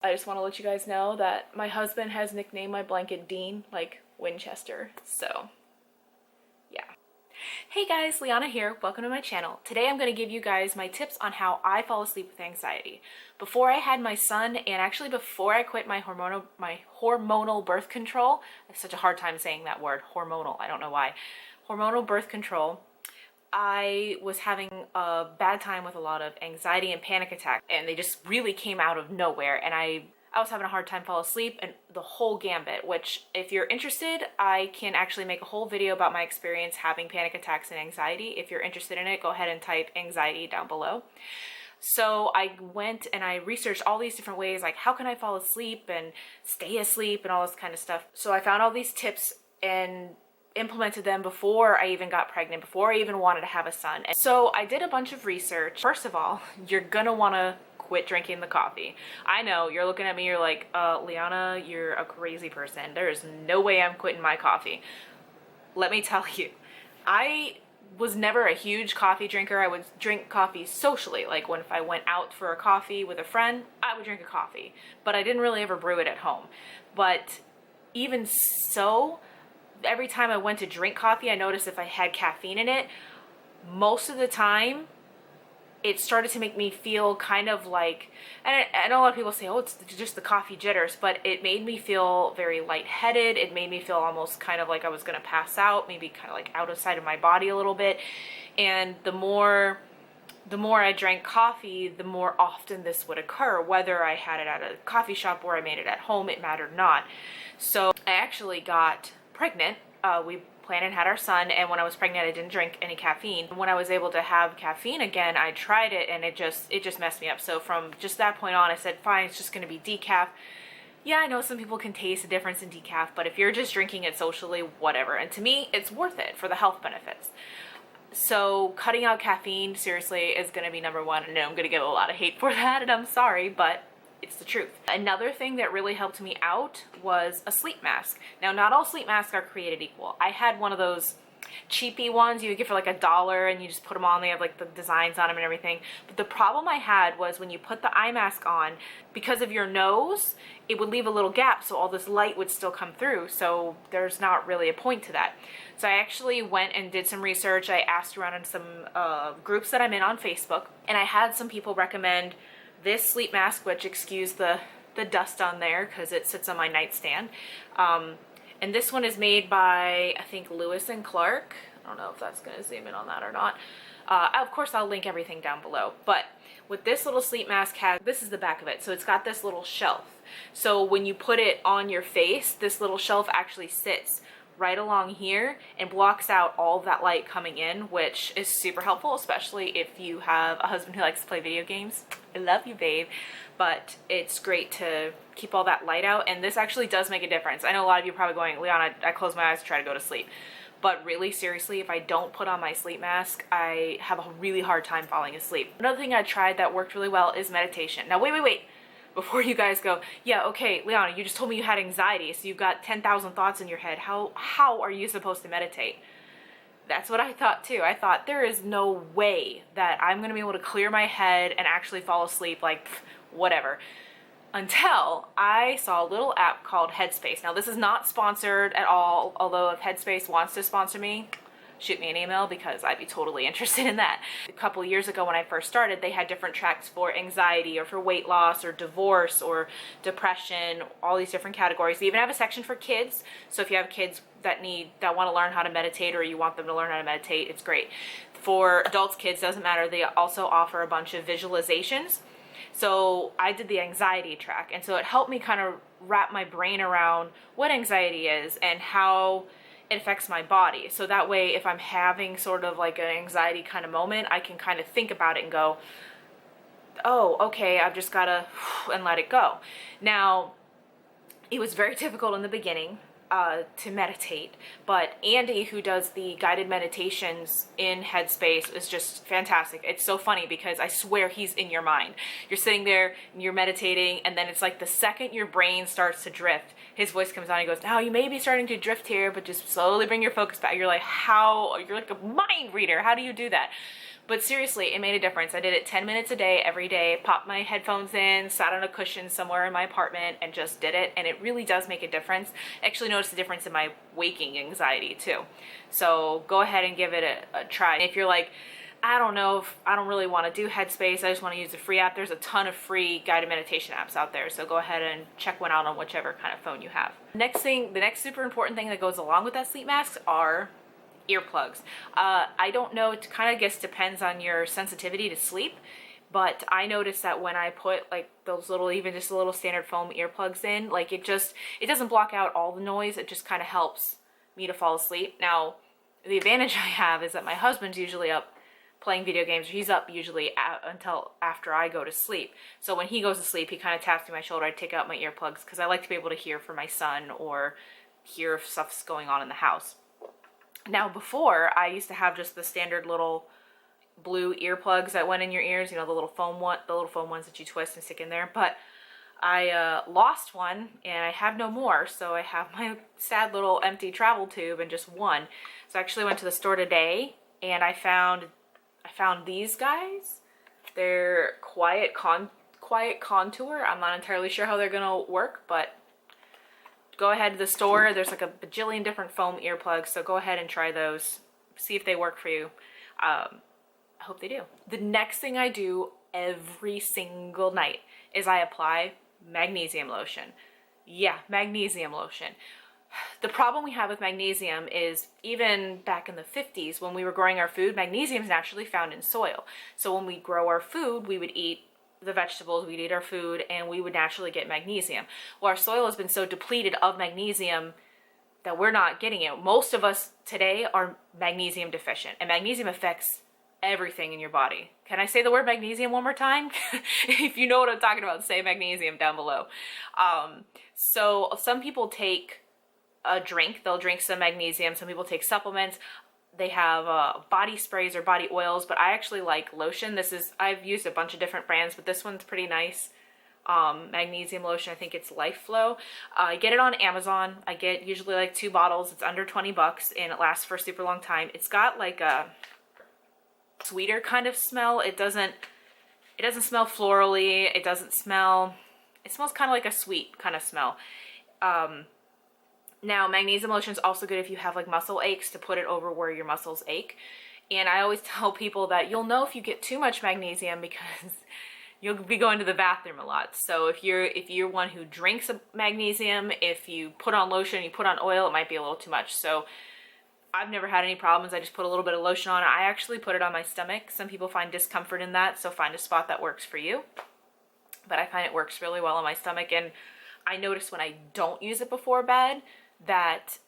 I just want to let you guys know that my husband has nicknamed my blanket Dean, like Winchester, so yeah. Hey guys, Liana here. Welcome to my channel. Today I'm going to give you guys my tips on how I fall asleep with anxiety. Before I had my son, and actually before I quit my hormonal birth control, I have such a hard time saying that word, hormonal, I don't know why, hormonal birth control, I was having a bad time with a lot of anxiety and panic attacks, and they just really came out of nowhere, and I was having a hard time fall asleep, and the whole gambit, which if you're interested, I can actually make a whole video about my experience having panic attacks and anxiety. If you're interested in it, go ahead and type anxiety down below. So I went and I researched all these different ways, like how can I fall asleep and stay asleep and all this kind of stuff. So I found all these tips and implemented them before I even got pregnant, before I even wanted to have a son. And so I did a bunch of research. First of all, you're gonna wanna quit drinking the coffee. I know, you're looking at me, you're like, Liana, you're a crazy person. There is no way I'm quitting my coffee. Let me tell you, I was never a huge coffee drinker. I would drink coffee socially. Like if I went out for a coffee with a friend, I would drink a coffee, but I didn't really ever brew it at home. But even so, every time I went to drink coffee, I noticed if I had caffeine in it, most of the time, it started to make me feel kind of like, and I know a lot of people say, oh, it's just the coffee jitters, but it made me feel very lightheaded. It made me feel almost kind of like I was gonna pass out, maybe kind of like outside of my body a little bit. And the more I drank coffee, the more often this would occur, whether I had it at a coffee shop or I made it at home, it mattered not. So I actually got pregnant. We planned and had our son, and when I was pregnant I didn't drink any caffeine. When I was able to have caffeine again, I tried it and it just messed me up. So from just that point on, I said fine, it's just going to be decaf. Yeah, I know some people can taste the difference in decaf, but if you're just drinking it socially, whatever. And to me, it's worth it for the health benefits. So cutting out caffeine seriously is going to be number one. I know I'm going to get a lot of hate for that, and I'm sorry, but it's the truth. Another thing that really helped me out was a sleep mask. Now, not all sleep masks are created equal. I had one of those cheapy ones you get for like $1 and you just put them on. They have like the designs on them and everything. But the problem I had was when you put the eye mask on, because of your nose, it would leave a little gap, so all this light would still come through. So there's not really a point to that. So I actually went and did some research. I asked around in some groups that I'm in on Facebook, and I had some people recommend this sleep mask, which excuse the dust on there because it sits on my nightstand. And this one is made by, I think, Lewis and Clark. I don't know if that's going to zoom in on that or not. Of course, I'll link everything down below. But what this little sleep mask has, this is the back of it. So it's got this little shelf. So when you put it on your face, this little shelf actually sits right along here and blocks out all of that light coming in, which is super helpful, especially if you have a husband who likes to play video games. I love you, babe. But it's great to keep all that light out, and this actually does make a difference. I know a lot of you are probably going, Leon, I close my eyes to try to go to sleep. But really, seriously, if I don't put on my sleep mask, I have a really hard time falling asleep. Another thing I tried that worked really well is meditation. Now, wait. Before you guys go, yeah, okay, Liana, you just told me you had anxiety, so you've got 10,000 thoughts in your head. How are you supposed to meditate? That's what I thought too. I thought there is no way that I'm going to be able to clear my head and actually fall asleep, like whatever. Until I saw a little app called Headspace. Now, this is not sponsored at all, although if Headspace wants to sponsor me, shoot me an email because I'd be totally interested in that. A couple years ago when I first started, they had different tracks for anxiety or for weight loss or divorce or depression, all these different categories. They even have a section for kids. So if you have kids that want to learn how to meditate, or you want them to learn how to meditate, it's great. For adults, kids, doesn't matter. They also offer a bunch of visualizations. So I did the anxiety track, and so it helped me kind of wrap my brain around what anxiety is and how it affects my body. So that way, if I'm having sort of like an anxiety kind of moment, I can kind of think about it and go, oh, okay, I've just gotta and let it go. Now, it was very difficult in the beginning to meditate, but Andy, who does the guided meditations in Headspace, is just fantastic. It's so funny because I swear he's in your mind. You're sitting there and you're meditating, and then it's like the second your brain starts to drift, his voice comes on and he goes, now you may be starting to drift here, but just slowly bring your focus back. You're like, how? You're like a mind reader. How do you do that? But seriously, it made a difference. I did it 10 minutes a day, every day, popped my headphones in, sat on a cushion somewhere in my apartment and just did it. And it really does make a difference. I actually noticed a difference in my waking anxiety too. So go ahead and give it a try. If you're like, I don't know if I don't really want to do Headspace, I just want to use a free app, there's a ton of free guided meditation apps out there. So go ahead and check one out on whichever kind of phone you have. Next thing, the next super important thing that goes along with that sleep mask are earplugs. I don't know, it kind of depends on your sensitivity to sleep, but I noticed that when I put like those little, even just a little standard foam earplugs in, like it doesn't block out all the noise, it just kind of helps me to fall asleep. Now, the advantage I have is that my husband's usually up playing video games. He's up usually until after I go to sleep. So when he goes to sleep, he kind of taps me on my shoulder. I take out my earplugs because I like to be able to hear for my son or hear if stuff's going on in the house. Now before, I used to have just the standard little blue earplugs that went in your ears, you know, the little foam ones that you twist and stick in there. But I lost one and I have no more, so I have my sad little empty travel tube and just one. So I actually went to the store today and I found these guys. They're quiet contour. I'm not entirely sure how they're gonna work, but go ahead to the store. There's like a bajillion different foam earplugs, so go ahead and try those. See if they work for you. I hope they do. The next thing I do every single night is I apply magnesium lotion. Yeah, magnesium lotion. The problem we have with magnesium is even back in the 50s when we were growing our food, magnesium is naturally found in soil. So when we grow our food, we would eat the vegetables, we'd eat our food, and we would naturally get magnesium. Well, our soil has been so depleted of magnesium that we're not getting it. Most of us today are magnesium deficient, and magnesium affects everything in your body. Can I say the word magnesium one more time? If you know what I'm talking about, say magnesium down below. So some people take a drink, they'll drink some magnesium. Some people take supplements. They have body sprays or body oils, but I actually like lotion. I've used a bunch of different brands, but this one's pretty nice. Magnesium lotion, I think it's Life Flow. I get it on Amazon. I get usually like 2 bottles. It's under 20 bucks and it lasts for a super long time. It's got like a sweeter kind of smell. It doesn't smell florally. It smells kind of like a sweet kind of smell. Now, magnesium lotion is also good if you have like muscle aches, to put it over where your muscles ache. And I always tell people that you'll know if you get too much magnesium because you'll be going to the bathroom a lot. So if you're one who drinks magnesium, if you put on lotion, you put on oil, it might be a little too much. So I've never had any problems. I just put a little bit of lotion on. I actually put it on my stomach. Some people find discomfort in that, so find a spot that works for you. But I find it works really well on my stomach. And I notice when I don't use it before bed that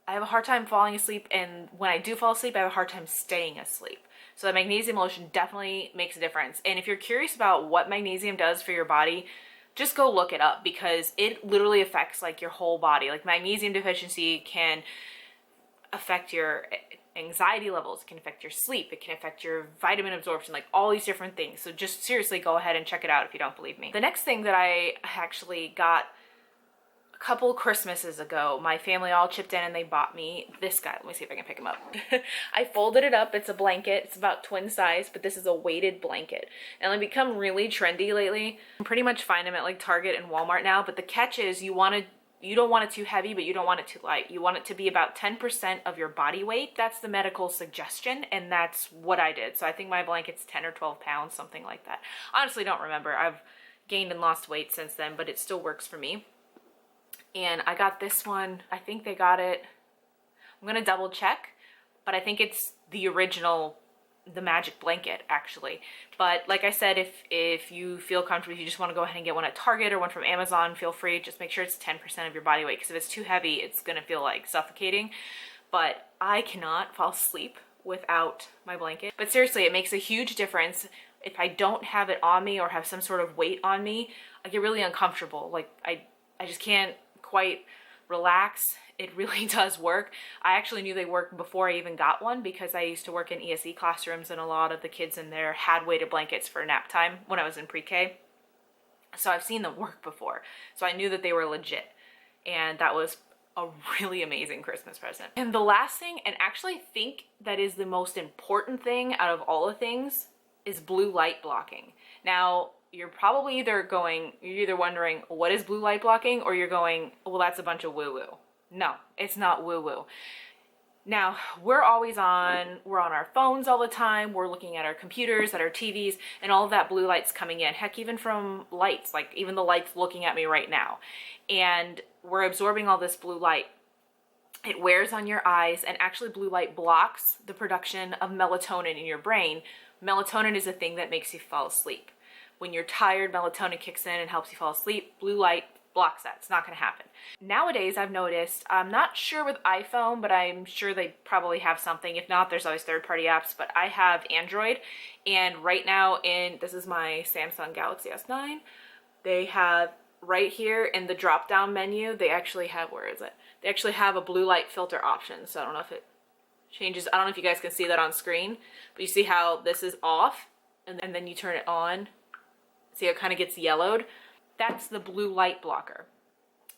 I have a hard time falling asleep, and when I do fall asleep, I have a hard time staying asleep. So the magnesium lotion definitely makes a difference. And if you're curious about what magnesium does for your body, just go look it up, because it literally affects like your whole body. Like magnesium deficiency can affect your anxiety levels, it can affect your sleep, it can affect your vitamin absorption, like all these different things. So just seriously go ahead and check it out if you don't believe me. The next thing that I actually got a couple Christmases ago, my family all chipped in and they bought me this guy. Let me see if I can pick him up. I folded it up. It's a blanket. It's about twin size, but this is a weighted blanket. And they've become really trendy lately. You can pretty much find them at like Target and Walmart now, but the catch is you don't want it too heavy, but you don't want it too light. You want it to be about 10% of your body weight. That's the medical suggestion, and that's what I did. So I think my blanket's 10 or 12 pounds, something like that. Honestly, don't remember. I've gained and lost weight since then, but it still works for me. And I got this one. I think they got it. I'm gonna double check, but I think it's the original, the magic blanket actually. But like I said, if you feel comfortable, if you just want to go ahead and get one at Target or one from Amazon, feel free. Just make sure it's 10% of your body weight, because if it's too heavy, it's gonna feel like suffocating. But I cannot fall asleep without my blanket. But seriously, it makes a huge difference. If I don't have it on me or have some sort of weight on me, I get really uncomfortable. Like I just can't quite relax. It really does work. I actually knew they worked before I even got one, because I used to work in ESE classrooms and a lot of the kids in there had weighted blankets for nap time when I was in pre-K. So I've seen them work before. So I knew that they were legit. And that was a really amazing Christmas present. And the last thing, and actually think that is the most important thing out of all the things, is blue light blocking. Now, you're probably you're either wondering, what is blue light blocking? Or you're going, well, that's a bunch of woo-woo. No, it's not woo-woo. Now, we're on our phones all the time. We're looking at our computers, at our TVs, and all of that blue light's coming in. Heck, even from lights, like even the lights looking at me right now. And we're absorbing all this blue light. It wears on your eyes, and actually blue light blocks the production of melatonin in your brain. Melatonin is the thing that makes you fall asleep. When you're tired, melatonin kicks in and helps you fall asleep. Blue light blocks that. It's not going to happen. Nowadays, I've noticed, I'm not sure with iPhone, but I'm sure they probably have something. If not, there's always third-party apps, but I have Android, and right now this is my Samsung Galaxy S9, they have right here in the drop-down menu, they actually have, where is it? They actually have a blue light filter option, so I don't know if it changes. I don't know if you guys can see that on screen, but you see how this is off, and then you turn it on. See how it kind of gets yellowed? That's the blue light blocker.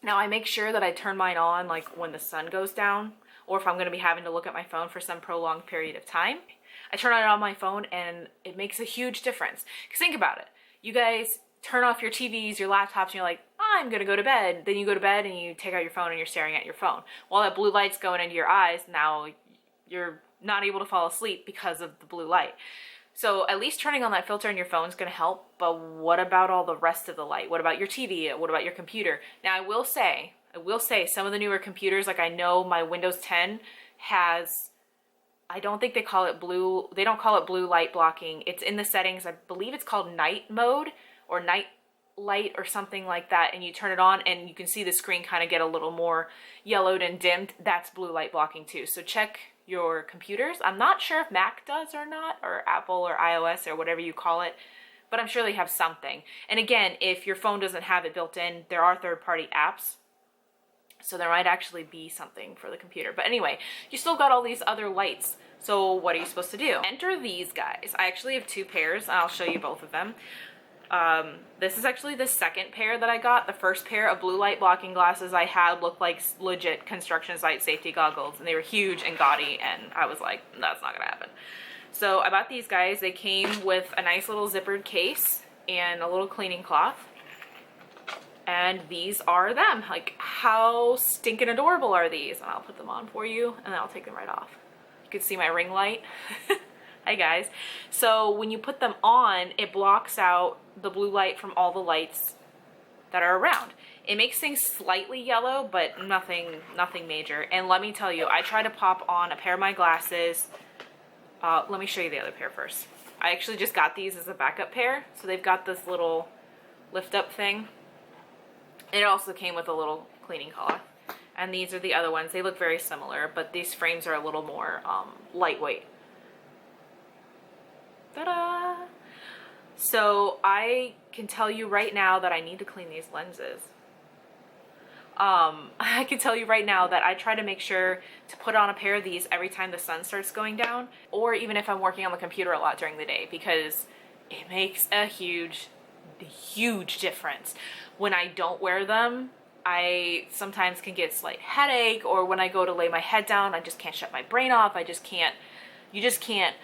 Now, I make sure that I turn mine on like when the sun goes down, or if I'm going to be having to look at my phone for some prolonged period of time. I turn it on my phone, and it makes a huge difference. Because think about it. You guys turn off your TVs, your laptops, and you're like, I'm going to go to bed. Then you go to bed and you take out your phone and you're staring at your phone. While that blue light's going into your eyes, now you're not able to fall asleep because of the blue light. So at least turning on that filter in your phone is going to help, but what about all the rest of the light? What about your TV? What about your computer? Now, I will say some of the newer computers, like I know my Windows 10 has, I don't think they don't call it blue light blocking. It's in the settings. I believe it's called night mode or night light or something like that, and you turn it on and you can see the screen kind of get a little more yellowed and dimmed. That's blue light blocking too. So check your computers. I'm not sure if Mac does or not, or Apple or iOS or whatever you call it, but I'm sure they have something. And again, if your phone doesn't have it built in, there are third-party apps, so there might actually be something for the computer. But anyway, you still got all these other lights. So what are you supposed to do? Enter these guys. I actually have two pairs, and I'll show you both of them. This is actually the second pair that I got. The first pair of blue light blocking glasses I had looked like legit construction site safety goggles, and they were huge and gaudy, and I was like, that's not gonna happen. So I bought these guys. They came with a nice little zippered case and a little cleaning cloth, and these are them. Like, how stinking adorable are these? And I'll put them on for you, and then I'll take them right off. You can see my ring light. Hi guys. So when you put them on, it blocks out the blue light from all the lights that are around. It makes things slightly yellow, but nothing major. And let me tell you, I try to pop on a pair of my glasses. Let me show you the other pair first. I actually just got these as a backup pair. So they've got this little lift up thing. It also came with a little cleaning cloth. And these are the other ones. They look very similar, but these frames are a little more lightweight. Ta-da! So I can tell you right now that I need to clean these lenses. I can tell you right now that I try to make sure to put on a pair of these every time the sun starts going down, or even if I'm working on the computer a lot during the day, because it makes a huge difference. When I don't wear them, I sometimes can get a slight headache, or when I go to lay my head down, I just can't shut my brain off. You just can't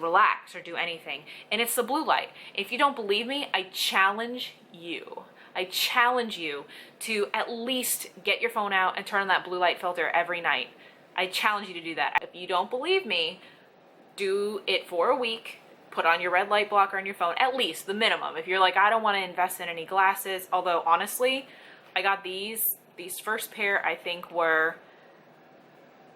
relax or do anything. And it's the blue light. If you don't believe me, I challenge you to at least get your phone out and turn on that blue light filter every night. I challenge you to do that. If you don't believe me, do it for a week. Put on your red light blocker on your phone, at least the minimum. If you're like, I don't want to invest in any glasses, although honestly, I got these first pair, I think were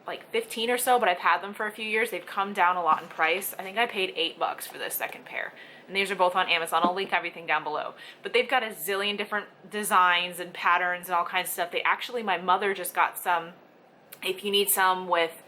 like 15 or so, but I've had them for a few years. They've come down a lot in price. I think I paid $8 for this second pair. And these are both on Amazon. I'll link everything down below. But they've got a zillion different designs and patterns and all kinds of stuff. My mother just got some, if you need some with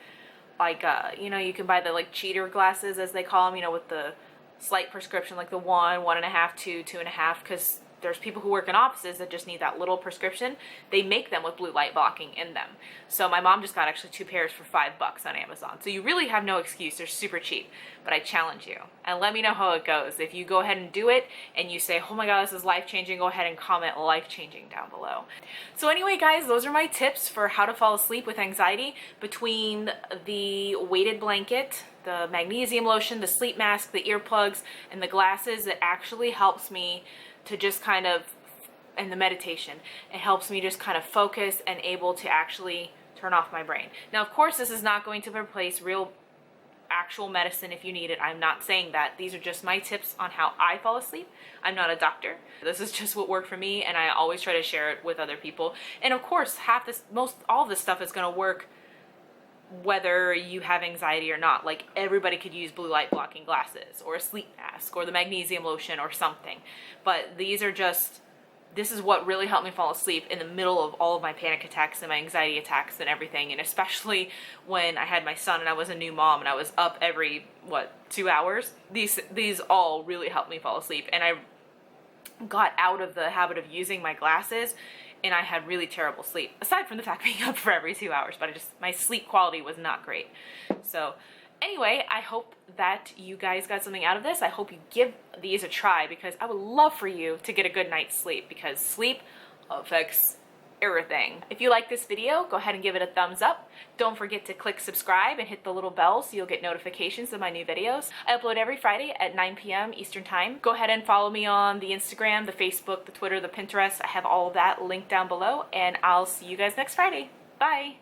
like, you can buy the like cheater glasses as they call them, with the slight prescription, like the 1, 1.5, 2, 2.5, because there's people who work in offices that just need that little prescription. They make them with blue light blocking in them. So my mom just got actually 2 pairs for $5 on Amazon. So you really have no excuse. They're super cheap. But I challenge you, and let me know how it goes. If you go ahead and do it and you say, oh my god, this is life-changing, go ahead and comment life-changing down below. So anyway, guys, those are my tips for how to fall asleep with anxiety. Between the weighted blanket, the magnesium lotion, the sleep mask, the earplugs, and the glasses, it actually helps me to just kind of, and the meditation, it helps me just kind of focus and able to actually turn off my brain. Now, of course, this is not going to replace real actual medicine if you need it. I'm not saying that. These are just my tips on how I fall asleep. I'm not a doctor. This is just what worked for me, and I always try to share it with other people. And of course, all of this stuff is going to work whether you have anxiety or not. Like, everybody could use blue light blocking glasses or a sleep mask or the magnesium lotion or something. But these are just, this is what really helped me fall asleep in the middle of all of my panic attacks and my anxiety attacks and everything. And especially when I had my son and I was a new mom and I was up every, 2 hours. These all really helped me fall asleep. And I got out of the habit of using my glasses, and I had really terrible sleep, aside from the fact being up for every 2 hours, but my sleep quality was not great. So anyway, I hope that you guys got something out of this. I hope you give these a try, because I would love for you to get a good night's sleep, because sleep affects everything. If you like this video, go ahead and give it a thumbs up. Don't forget to click subscribe and hit the little bell so you'll get notifications of my new videos. I upload every Friday at 9 p.m. Eastern Time. Go ahead and follow me on the Instagram, the Facebook, the Twitter, the Pinterest. I have all of that linked down below, and I'll see you guys next Friday. Bye!